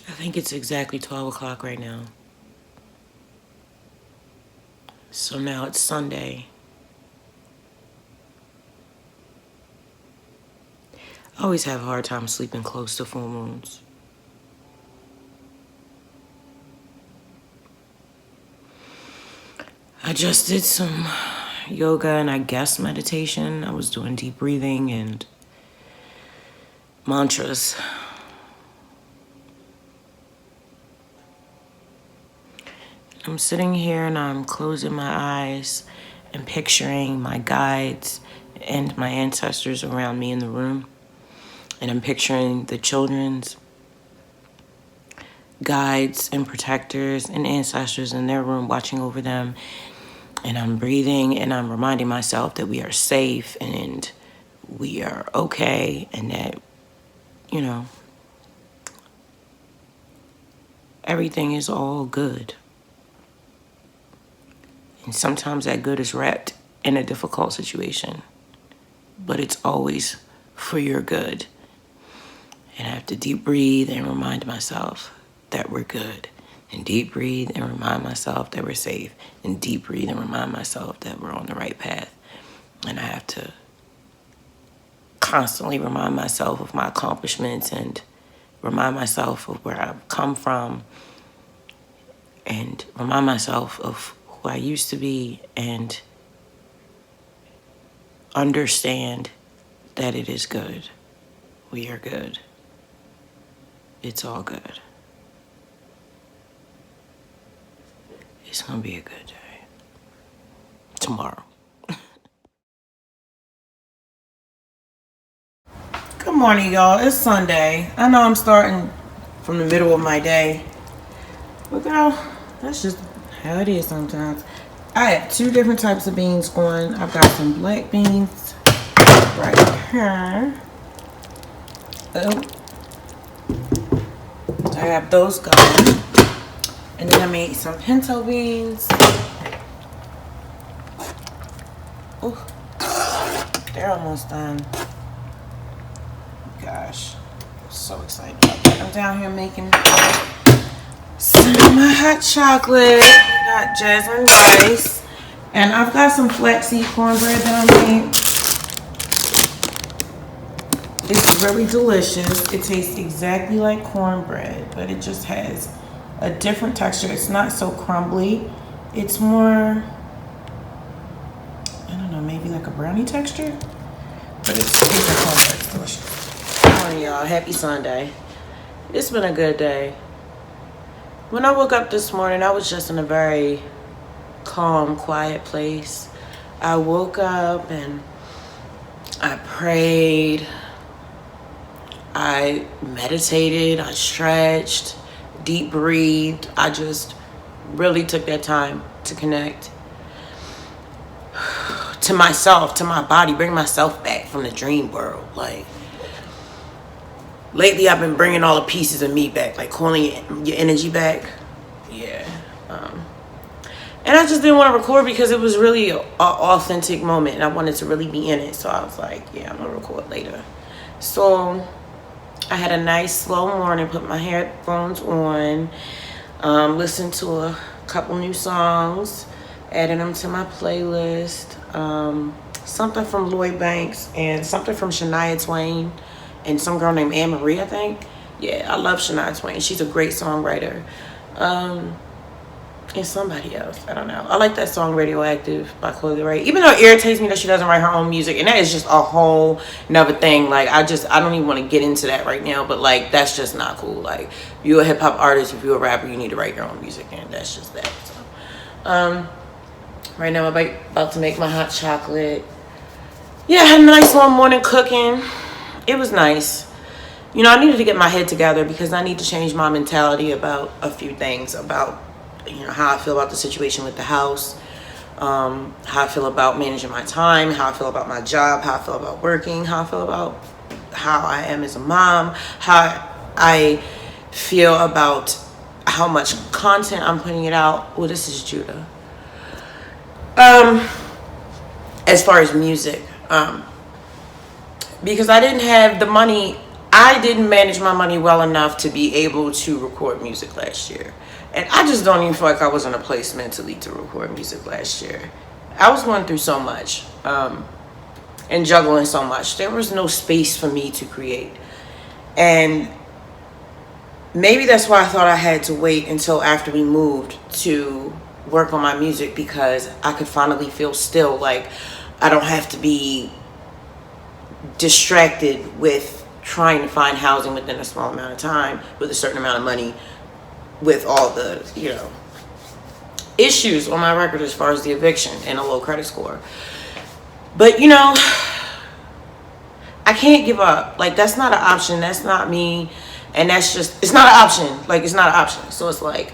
I think it's exactly 12 o'clock right now. So now it's Sunday. I always have a hard time sleeping close to full moons. I just did some yoga and I guess meditation. I was doing deep breathing and mantras. I'm sitting here and I'm closing my eyes and picturing my guides and my ancestors around me in the room. And I'm picturing the children's guides and protectors and ancestors in their room watching over them. And I'm breathing and I'm reminding myself that we are safe and we are okay and that, you know, everything is all good. And sometimes that good is wrapped in a difficult situation, but it's always for your good. And I have to deep breathe and remind myself that we're good. And deep breathe and remind myself that we're safe. And deep breathe and remind myself that we're on the right path. And I have to constantly remind myself of my accomplishments and remind myself of where I've come from and remind myself of who I used to be and understand that it is good. We are good. It's all good. It's gonna be a good day. Tomorrow. Good morning, y'all. It's Sunday. I know I'm starting from the middle of my day. But girl, that's just how it is sometimes. I have two different types of beans going. I've got some black beans right here. Oh. I have those going. And then I made some pinto beans. Oh, they're almost done. Gosh, I'm so excited about that. I'm down here making some of my hot chocolate. I got jasmine rice. And I've got some flaxseed cornbread that I made. It's really delicious. It tastes exactly like cornbread, but it just has a different texture. It's not so crumbly. It's more, I don't know, maybe like a brownie texture. But it's like cornbread. It's delicious. Good morning, y'all. Happy Sunday. It's been a good day. When I woke up this morning, I was just in a very calm, quiet place. I woke up and I prayed. I meditated. I stretched. Deep breathed. I just really took that time to connect to myself, to my body, bring myself back from the dream world. Like, lately I've been bringing all the pieces of me back, like calling your energy back. Yeah. And I just didn't want to record because it was really an authentic moment and I wanted to really be in it. So I was like, yeah, I'm going to record later. So I had a nice slow morning, put my headphones on, listened to a couple new songs, added them to my playlist. Something from Lloyd Banks and something from Shania Twain and some girl named Anne Marie, I think. Yeah, I love Shania Twain. She's a great songwriter. And somebody else, I don't know. I like that song Radioactive by Chloe Ray. Even though it irritates me that she doesn't write her own music. And that is just a whole nother thing. Like, I don't even want to get into that right now. But, like, that's just not cool. Like, if you're a hip-hop artist, if you're a rapper, you need to write your own music. And that's just that. So, right now, I'm about to make my hot chocolate. Yeah, I had a nice long morning cooking. It was nice. You know, I needed to get my head together because I need to change my mentality about a few things. About, you know, how I feel about the situation with the house, how I feel about managing my time, how I feel about my job, how I feel about working, how I feel about how I am as a mom, how I feel about how much content I'm putting it out. Well, this is Judah. As far as music, because I didn't have the money. I didn't manage my money well enough to be able to record music last year. And I just don't even feel like I was in a place mentally to record music last year. I was going through so much and juggling so much. There was no space for me to create. And maybe that's why I thought I had to wait until after we moved to work on my music, because I could finally feel still. Like, I don't have to be distracted with trying to find housing within a small amount of time with a certain amount of money, with all the, issues on my record as far as the eviction and a low credit score. But, I can't give up. Like, that's not an option. That's not me. And that's just, it's not an option. Like, it's not an option. So it's like,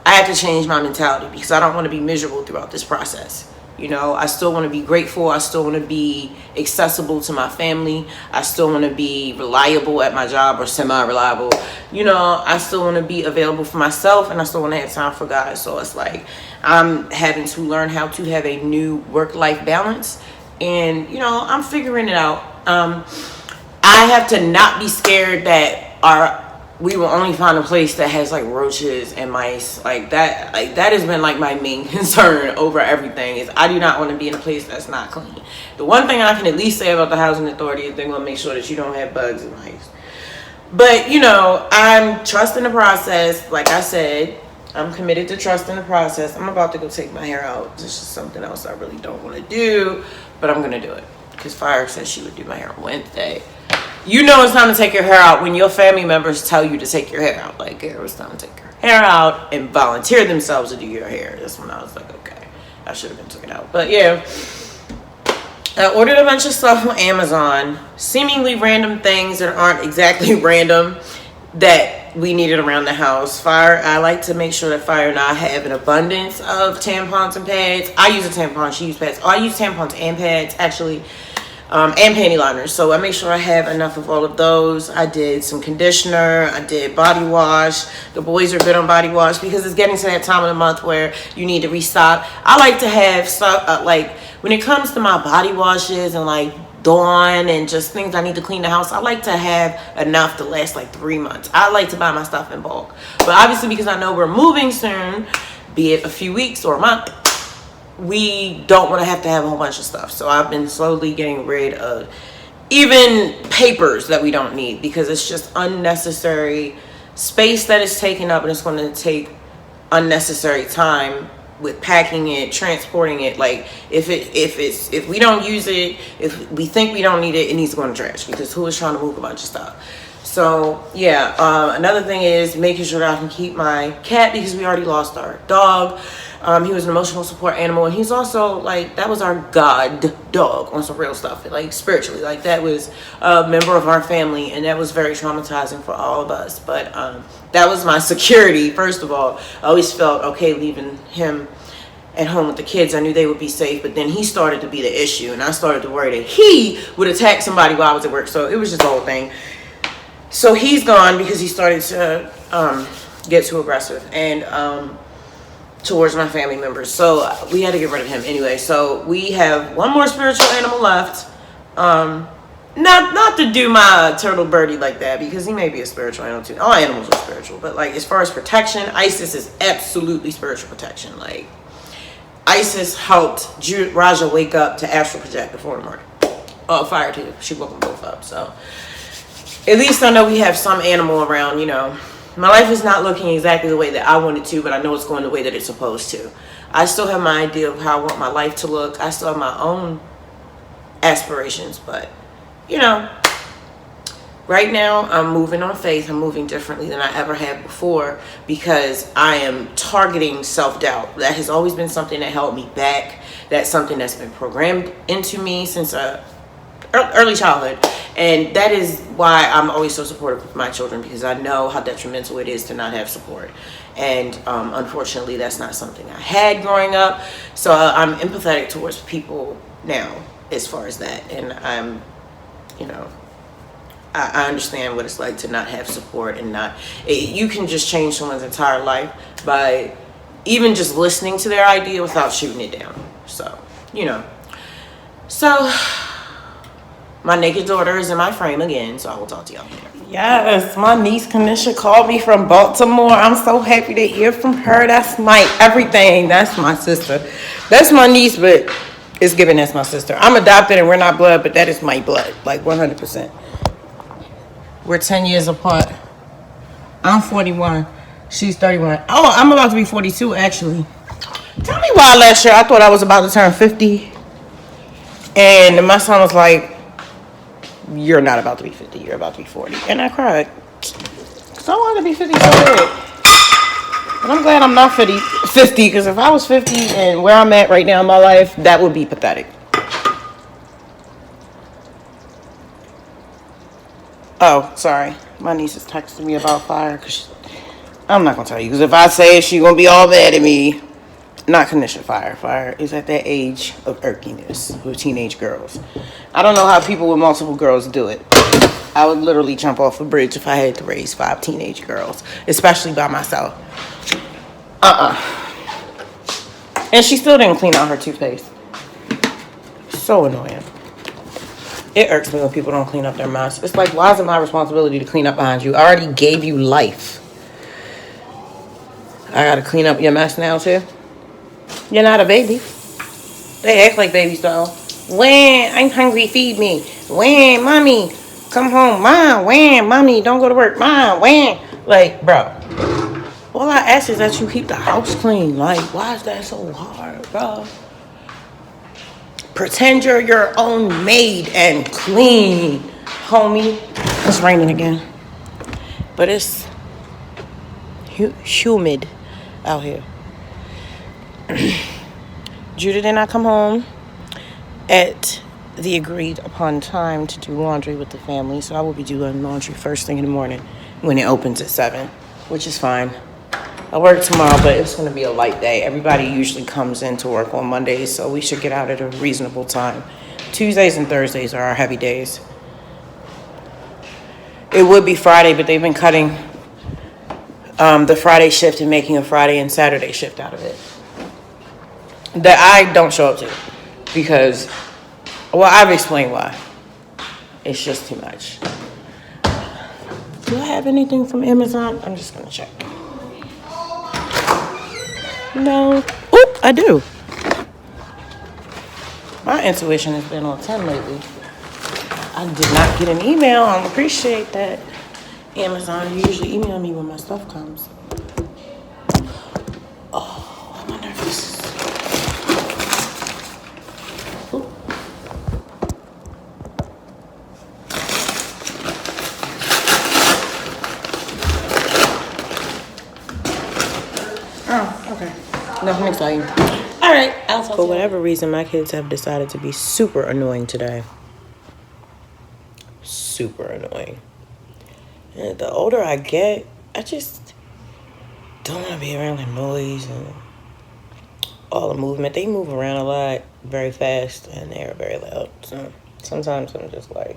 I have to change my mentality, because I don't want to be miserable throughout this process. I still want to be grateful. I still want to be accessible to my family. I still want to be reliable at my job, or semi-reliable. I still want to be available for myself, and I still want to have time for God. So it's like, I'm having to learn how to have a new work-life balance. And, I'm figuring it out. I have to not be scared that we will only find a place that has like roaches and mice. Like that has been like my main concern over everything, is I do not want to be in a place that's not clean. The one thing I can at least say about the housing authority is they're going to make sure that you don't have bugs and mice. But, I'm trusting the process. Like I said, I'm committed to trusting the process. I'm about to go take my hair out. This is something else I really don't want to do, but I'm going to do it, because Fire said she would do my hair on Wednesday. It's time to take your hair out when your family members tell you to take your hair out. Like, it was time to take your hair out and volunteer themselves to do your hair. That's when I was like, okay, I should have been taken out. But yeah, I ordered a bunch of stuff on Amazon, seemingly random things that aren't exactly random, that we needed around the house. I like to make sure that Fire and I have an abundance of tampons and pads. I use a tampon, she uses pads. I use tampons and pads, actually. And panty liners. So I make sure I have enough of all of those. I did some conditioner. I did body wash. The boys are good on body wash, because it's getting to that time of the month where you need to restock. I like to have stuff, like when it comes to my body washes and like Dawn and just things I need to clean the house, I like to have enough to last like 3 months. I like to buy my stuff in bulk. But obviously, because I know we're moving soon, be it a few weeks or a month, we don't want to have a whole bunch of stuff. So I've been slowly getting rid of even papers that we don't need, because it's just unnecessary space that is taken up, and it's going to take unnecessary time with packing it, transporting it. Like, if we don't use it, if we think we don't need it, it needs to go in the trash, because who is trying to move a bunch of stuff? So yeah, another thing is making sure that I can keep my cat, because we already lost our dog. He was an emotional support animal, and he's also like, that was our god dog on some real stuff, like spiritually. Like, that was a member of our family, and that was very traumatizing for all of us. But that was my security. First of all, I always felt okay leaving him at home with the kids. I knew they would be safe, but then he started to be the issue, and I started to worry that he would attack somebody while I was at work. So it was just the whole thing. So he's gone, because he started to get too aggressive and towards my family members. So we had to get rid of him anyway. So we have one more spiritual animal left. Not to do my turtle birdie like that, because he may be a spiritual animal too. All animals are spiritual, but like, as far as protection, Isis is absolutely spiritual protection. Like, Isis helped Raja wake up to astral project before the murder. Fire too. She woke them both up. So at least I know we have some animal around. My life is not looking exactly the way that I want it to, but I know it's going the way that it's supposed to. I still have my idea of how I want my life to look. I still have my own aspirations, but, right now I'm moving on faith. I'm moving differently than I ever have before, because I am targeting self-doubt. That has always been something that held me back. That's something that's been programmed into me since early childhood. And that is why I'm always so supportive of my children, because I know how detrimental it is to not have support. And unfortunately, that's not something I had growing up. So I'm empathetic towards people now as far as that. And I'm, I understand what it's like to not have support, and you can just change someone's entire life by even just listening to their idea without shooting it down. So, So My naked daughter is in my frame again, so I will talk to y'all later. Yes, my niece Kanisha called me from Baltimore. I'm so happy to hear from her. That's my everything. That's my sister. That's my niece, but it's given as my sister. I'm adopted and we're not blood, but that is my blood, like 100%. We're 10 years apart. I'm 41. She's 31. Oh, I'm about to be 42, actually. Tell me why last year I thought I was about to turn 50. And my son was like, you're not about to be 50, you're about to be 40. And I cried. Because I wanted to be 50 so bad. But I'm glad I'm not 50, because if I was 50 and where I'm at right now in my life, that would be pathetic. Oh, sorry. My niece is texting me about fire. I'm not going to tell you, because if I say it, she's going to be all mad at me. Not Kanisha Fire. Fire is at that age of irkiness with teenage girls. I don't know how people with multiple girls do it. I would literally jump off a bridge if I had to raise 5 teenage girls, especially by myself. And she still didn't clean out her toothpaste. So annoying. It irks me when people don't clean up their mess. It's like, why is it my responsibility to clean up behind you? I already gave you life. I gotta clean up your mess now too? You're not a baby. They act like babies though. When I'm hungry, feed me. When mommy, come home. Mom, when mommy, don't go to work. Mom, when. Like, bro. All I ask is that you keep the house clean. Like, why is that so hard, bro? Pretend you're your own maid and clean, homie. It's raining again. But it's humid out here. Judah did not come home at the agreed upon time to do laundry with the family, so I will be doing laundry first thing in the morning when it opens at 7, which is fine. I work tomorrow, but it's going to be a light day. Everybody usually comes in to work on Mondays, so we should get out at a reasonable time. Tuesdays and Thursdays are our heavy days. It would be Friday, but they've been cutting the Friday shift and making a Friday and Saturday shift out of it. That I don't show up to because, well, I've explained why. It's just too much. Do I have anything from Amazon? I'm just going to check. No. Oop, I do. My intuition has been on 10 lately. I did not get an email. I appreciate that. Amazon, you usually email me when my stuff comes. Oh, I wonder if this is... Oop. Oh, okay. Nothing exciting. All right, I'll talk to you. For whatever reason, my kids have decided to be super annoying today. Super annoying. And the older I get, I just don't want to be around the noise and all the movement. They move around a lot, very fast, and they're very loud. So sometimes I'm just like,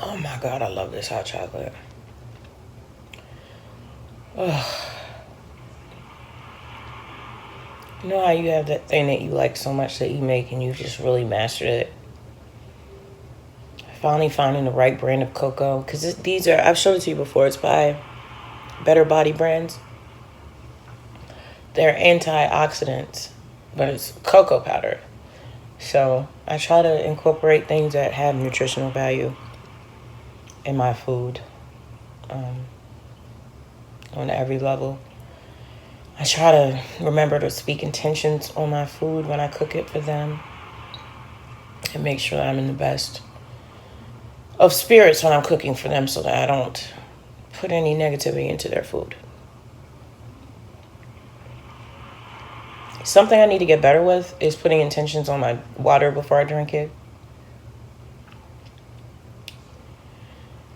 oh my God, I love this hot chocolate. Ugh. You know how you have that thing that you like so much that you make and you just really mastered it? Finally finding the right brand of cocoa. Because these are, I've showed it to you before, it's by Better Body Brands. They're antioxidants, but it's cocoa powder. So I try to incorporate things that have nutritional value in my food on every level. I try to remember to speak intentions on my food when I cook it for them and make sure that I'm in the best of spirits when I'm cooking for them so that I don't put any negativity into their food. Something I need to get better with is putting intentions on my water before I drink it.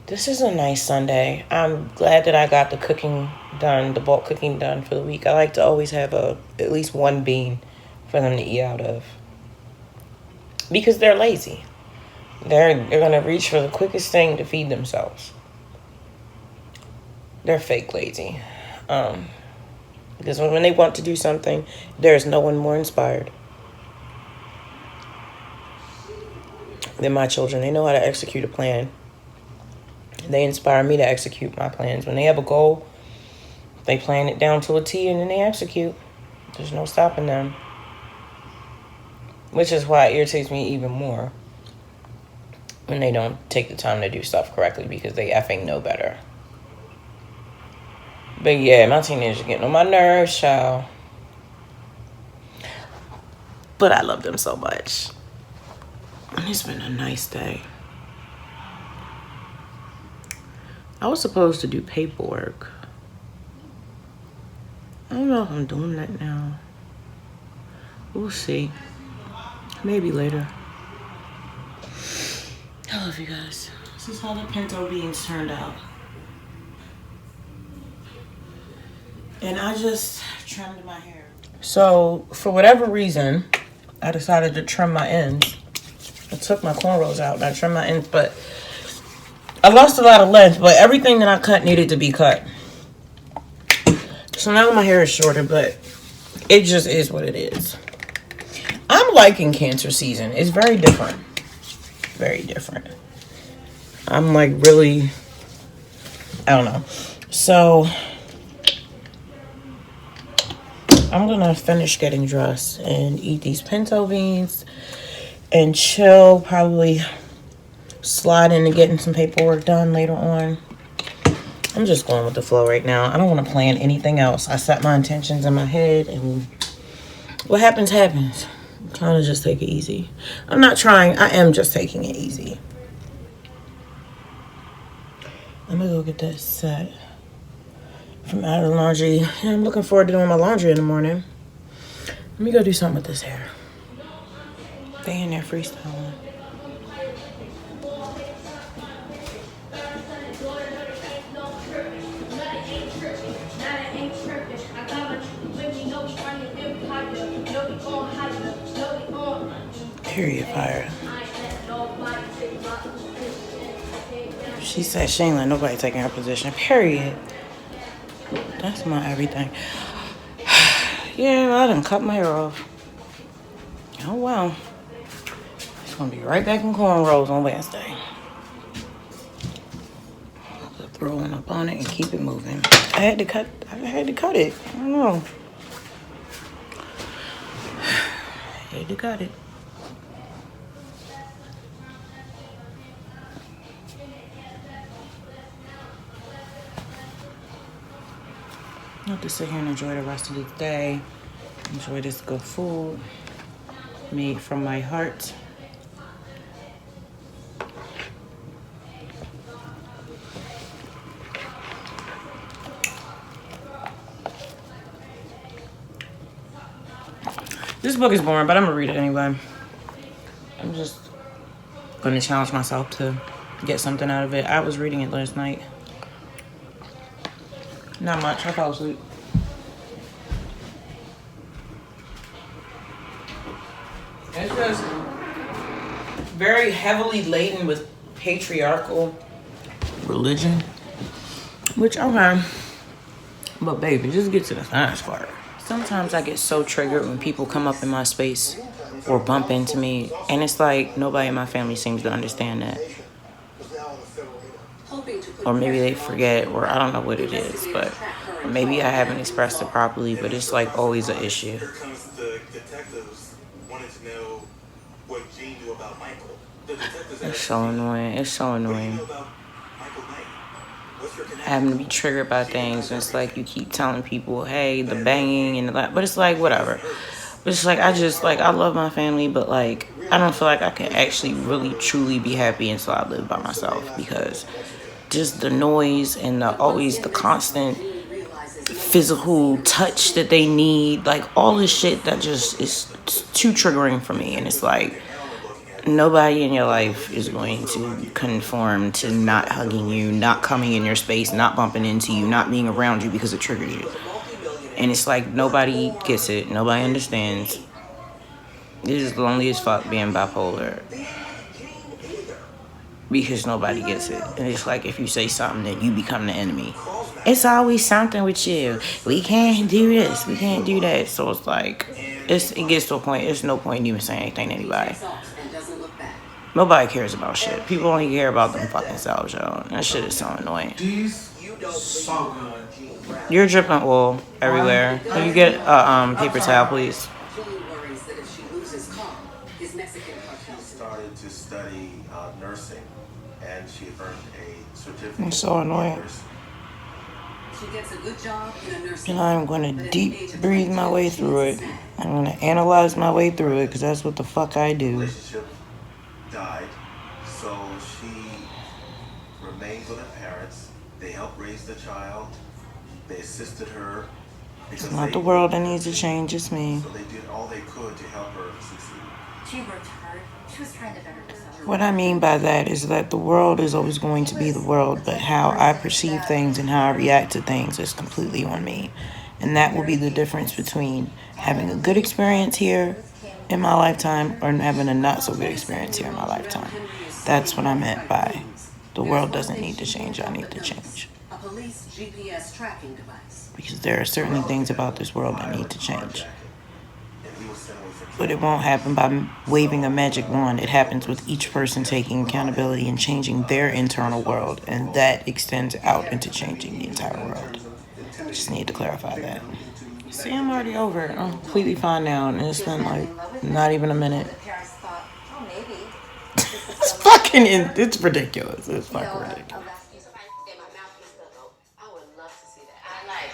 This is a nice Sunday. I'm glad that I got the cooking done, the bulk cooking done for the week. I like to always have at least one bean for them to eat out of. Because they're lazy. They're going to reach for the quickest thing to feed themselves. They're fake lazy. Because when they want to do something, there's no one more inspired than my children. They know how to execute a plan. They inspire me to execute my plans. When they have a goal, they plan it down to a T and then they execute. There's no stopping them. Which is why it irritates me even more when they don't take the time to do stuff correctly, because they effing know better. But yeah, my teenagers are getting on my nerves, child. But I love them so much. And it's been a nice day. I was supposed to do paperwork. I don't know if I'm doing that now. We'll see. Maybe later. I love you guys. This is how the pinto beans turned out. And I just trimmed my hair. So, for whatever reason, I decided to trim my ends. I took my cornrows out and I trimmed my ends, but I lost a lot of length, but everything that I cut needed to be cut. So now my hair is shorter, but it just is what it is. I'm liking cancer season. It's very different. Very different. I'm like really, I don't know. So I'm gonna finish getting dressed and eat these pinto beans and chill, probably slide into getting some paperwork done later on. I'm just going with the flow right now. I don't want to plan anything else. I set my intentions in my head, and what happens, happens. I'm trying to just take it easy. I'm not trying. I am just taking it easy. I'm going to go get that set from Out of the Laundry. And I'm looking forward to doing my laundry in the morning. Let me go do something with this hair. They in there freestyling. Period fire. She said she ain't let nobody taking her position. Period. That's my everything. Yeah, I done cut my hair off. Oh well. It's gonna be right back in cornrows on Wednesday. I'll throw one up on it and keep it moving. I had to cut it. I don't know. I had to cut it. I have to sit here and enjoy the rest of the day. Enjoy this good food made from my heart. This book is boring, but I'm gonna read it anyway. I'm just gonna challenge myself to get something out of it. I was reading it last night. Not much. I fell asleep. It's just very heavily laden with patriarchal religion. Which, okay. But baby, just get to the science part. Sometimes I get so triggered when people come up in my space or bump into me. And it's like nobody in my family seems to understand that. Or maybe they forget, or I don't know what it is, but maybe I haven't expressed it properly, but it's like always an issue. Here comes the detectives wanting to know what Jean knew about Michael. The detectives It's so annoying. It's so annoying. Having to be triggered by things, and it's like you keep telling people, hey, the banging and the that, but it's like whatever. But it's like I love my family, but like I don't feel like I can actually really truly be happy until I live by myself, because just the noise and the constant physical touch that they need, like all this shit that just is too triggering for me. And it's like nobody in your life is going to conform to not hugging you, not coming in your space, not bumping into you, not being around you because it triggers you. And it's like nobody gets it. Nobody understands. This is lonely as fuck being bipolar. Because nobody gets it. And it's like if you say something, then you become the enemy. It's always something with you. We can't do this. We can't do that. So it's like, it gets to a point. It's no point in even saying anything to anybody. Nobody cares about shit. People only care about them fucking selves, yo. That shit is so annoying. These so good. You're dripping oil everywhere. Can you get a paper towel, please? She started to study nursing, and she earned a certificate. It's so annoying. She gets a good job in a nursing And I'm going to deep breathe my way through it. I'm going to analyze my way through it because that's what the fuck I do. Relationship died, so she remained with her parents. They helped raise the child. They assisted her. It's not the world that needs to change, it's me. So they did all they could to help her succeed. She worked hard. She was trying to better herself. What I mean by that is that the world is always going to be the world, but how I perceive things and how I react to things is completely on me. And that will be the difference between having a good experience here in my lifetime or having a not so good experience here in my lifetime. That's what I meant by the world doesn't need to change, I need to change. A police GPS tracking device. Because there are certain things about this world that need to change. But it won't happen by waving a magic wand. It happens with each person taking accountability and changing their internal world. And that extends out into changing the entire world. Just need to clarify that. See, I'm already over it. I'm completely fine now. And it's been like not even a minute. The parents thought, oh, maybe. It's fucking, it's ridiculous. It's fucking ridiculous.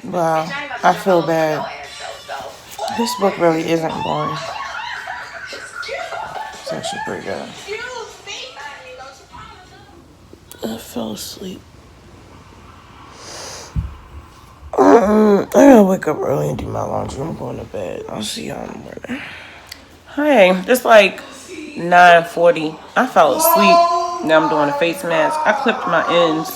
Wow, I feel bad. This book really isn't boring. It's actually pretty good. I fell asleep. I gotta wake up early and do my laundry. I'm going to bed. I'll see y'all in the morning. Hey, it's like 9:40. I fell asleep. Now I'm doing a face mask. I clipped my ends.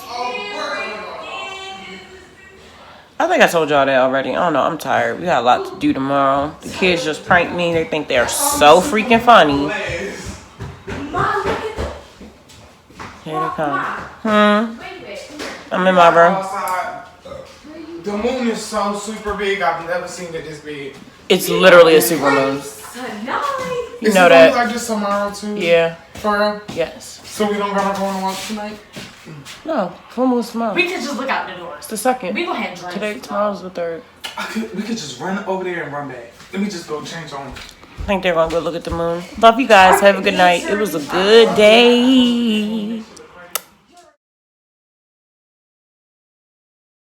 I think I told y'all that already. I don't know. I'm tired. We got a lot to do tomorrow. The kids just pranked me. They think they're so freaking funny. Here they come. I'm in my room. The moon is so super big. I've never seen it this big. It's literally a super moon. You know that. Like this tomorrow too? Yeah. For real? Yes. So we don't gotta go on a walk tonight? No. Full moon's tomorrow. We could just look out the door. It's the second. We gonna have drinks. Today, tomorrow's the third. We could just run over there and run back. Let me just go change on. I think they're gonna go look at the moon. Love you guys. Have a good night. It was a good day.